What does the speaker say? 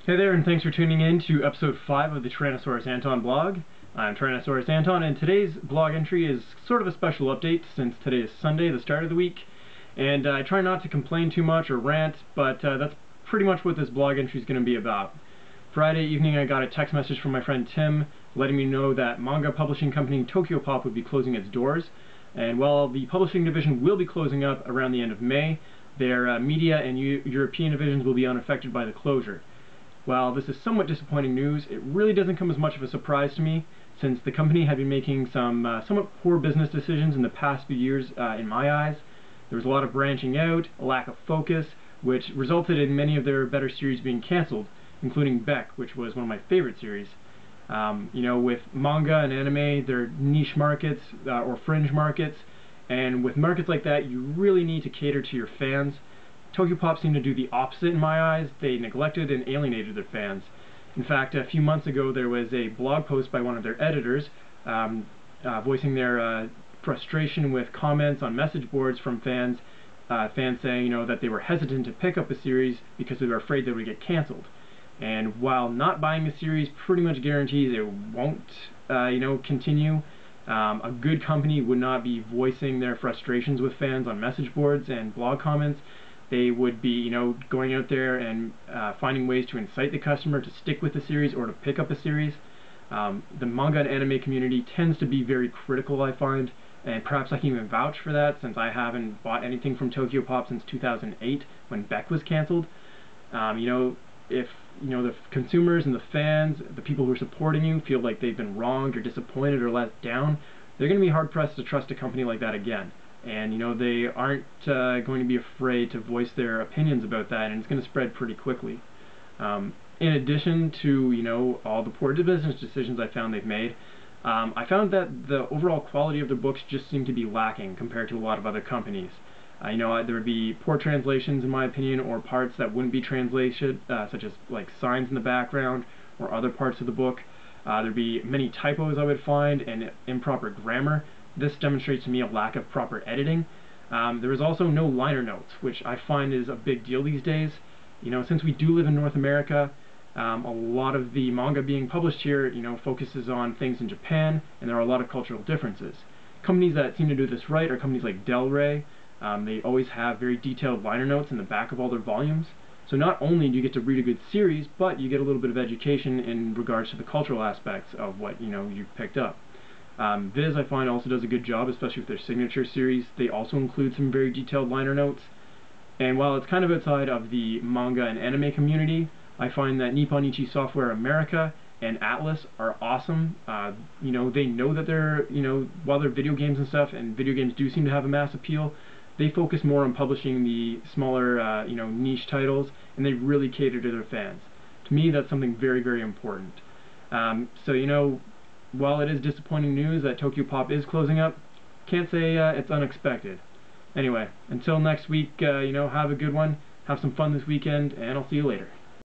Hey there, and thanks for tuning in to episode 5 of the Tyrannosaurus Anton blog. I'm Tyrannosaurus Anton, and today's blog entry is sort of a special update since today is Sunday, the start of the week. And I try not to complain too much or rant, but that's pretty much what this blog entry is going to be about. Friday evening I got a text message from my friend Tim letting me know that manga publishing company Tokyopop would be closing its doors. And while the publishing division will be closing up around the end of May, their media and European divisions will be unaffected by the closure. While this is somewhat disappointing news, it really doesn't come as much of a surprise to me, since the company had been making some somewhat poor business decisions in the past few years in my eyes. There was a lot of branching out, a lack of focus, which resulted in many of their better series being cancelled, including Beck, which was one of my favorite series. With manga and anime, they're niche markets or fringe markets, and with markets like that, you really need to cater to your fans. Tokyopop seemed to do the opposite in my eyes. They neglected and alienated their fans. In fact, a few months ago there was a blog post by one of their editors voicing their frustration with comments on message boards from fans saying that they were hesitant to pick up a series because they were afraid they would get cancelled. And while not buying the series pretty much guarantees it won't continue, a good company would not be voicing their frustrations with fans on message boards and blog comments. They would be, going out there and finding ways to incite the customer to stick with the series or to pick up a series. The manga and anime community tends to be very critical, I find, and perhaps I can even vouch for that since I haven't bought anything from Tokyopop since 2008 when Beck was cancelled. If the consumers and the fans, the people who are supporting you, feel like they've been wronged or disappointed or let down, they're going to be hard-pressed to trust a company like that again. And they aren't going to be afraid to voice their opinions about that, and it's going to spread pretty quickly. In addition to all the poor business decisions I found they've made, I found that the overall quality of their books just seemed to be lacking compared to a lot of other companies. There would be poor translations in my opinion, or parts that wouldn't be translated, such as like signs in the background or other parts of the book. There'd be many typos I would find and improper grammar. This demonstrates to me a lack of proper editing. There is also no liner notes, which I find is a big deal these days. Since we do live in North America, a lot of the manga being published here, focuses on things in Japan, and there are a lot of cultural differences. Companies that seem to do this right are companies like Del Rey. They always have very detailed liner notes in the back of all their volumes. So not only do you get to read a good series, but you get a little bit of education in regards to the cultural aspects of what you've picked up. Viz, I find, also does a good job, especially with their signature series. They also include some very detailed liner notes. And while it's kind of outside of the manga and anime community, I find that Nipponichi Software America and Atlas are awesome. They know that they're, while they're video games and stuff, and video games do seem to have a mass appeal, they focus more on publishing the smaller, niche titles, and they really cater to their fans. To me, that's something very, very important. While it is disappointing news that Tokyopop is closing up, can't say it's unexpected. Anyway, until next week, have a good one, have some fun this weekend, and I'll see you later.